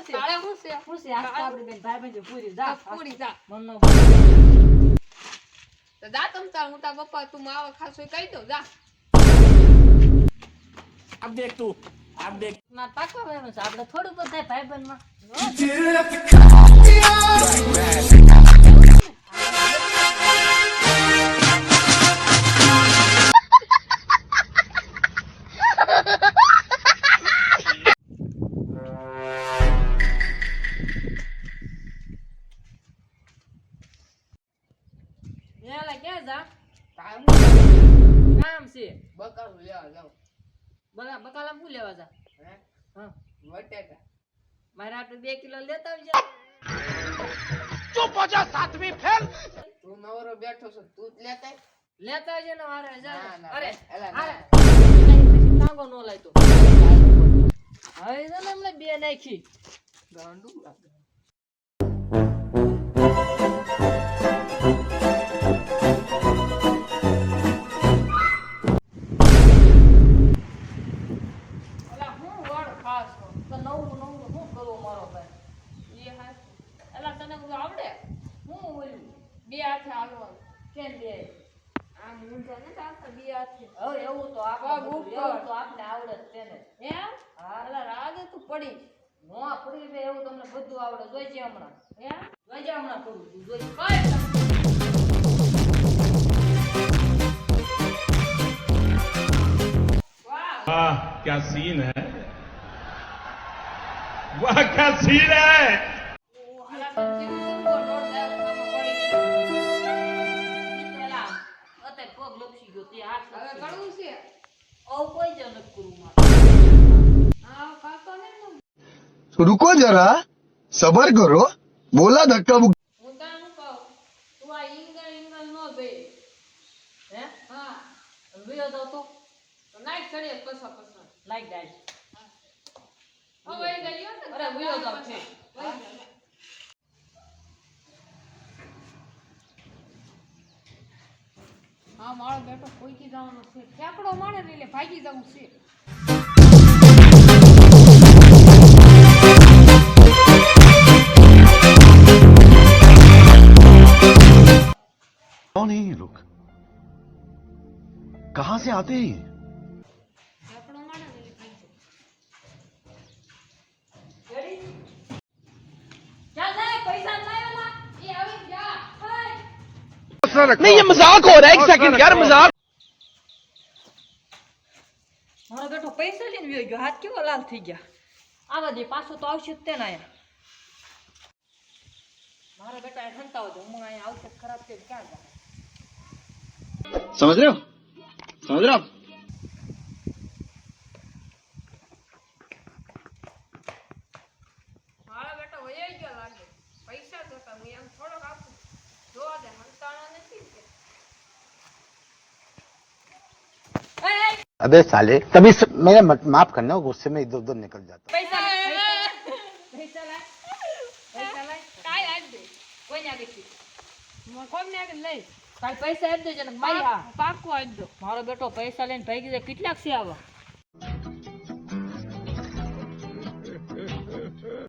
છે કાળે હું છે આ આપડી બેન ભાઈ બેન પૂરી જા પૂરી જા મનનો તો જા તમ તાર હું તાર પપ્પા તું માવા ખાસો કહી દો જા अब देख तू अब देख ના પાકા ભાઈ છે આપણે થોડું બધાય ભાઈ બેન માં એલા ક્યાં જા કામ છે બકાલું લેવા જાવ બકાલા હું લેવા જા હે હા બટેટા મારે આપણે 2 કિલો લેતા આવજે तू पहुंचा 7वीं फेल તું નવરો બેઠો છો તું જ લેતા આવજે ને મારે જા અરે અરે ટાંગો નો લાય તો હવે ને એમને 2 નાખી ગાંડું બે હાથે હાલવાનું કેમ બે આમ ઊંધો ન ચાલતો બે હાથે હવે એવું તો આપણે આવડે જ તેને હે હા એલા રાગે તું પડી નો પડી રે એવું તમને બધું આવડે જોઈજે હમણાં હે જોઈજે હમણાં કરું તું જોઈ કઈ वाह क्या सीन है वाह क्या सीन है रुको जरा सबर करो बोला धक्का मुक्की હા મારો બેટો કોઈ કી જવાનો છે ઠેકડો મારે એટલે ભાગી જવું છે कौन है ये लोग कहां से आते हैं ઠેકડો મારે એટલે ભાગી જવું ચાલ લે પૈસા લાવ્યા એ આવી જા नहीं ये मजाक हो रहा है एक सेकंड यार मजाक મારો બેટો પૈસા લઈને વયો ગયો હાથ કેવો લાલ થઈ ગયા આવા દે પાછો તો આવશે જ તે ના આયા મારો બેટા હંતાવ દે હું અહીંયા આવશે ખરાબ છે ક્યાં જા समझ रहे हो મારો બેટો વયો ગયો લાગે પૈસા જોતા હું એમ થોડોક આપું જોવા દે હંતાણો નથી કે अबे साले तभी मेरा माफ करना गुस्से में इधर उधर निकल जाता પૈસા પૈસા લાય કાઈ આજ દે કોઈ ના દેખી કોમ ને આગળ લઈ કાઈ પૈસા આપ દેજો ને મારી હા પાકો આપ દો મારો બેટો પૈસા લઈને ભાગી જાય કેટલાક છે આવા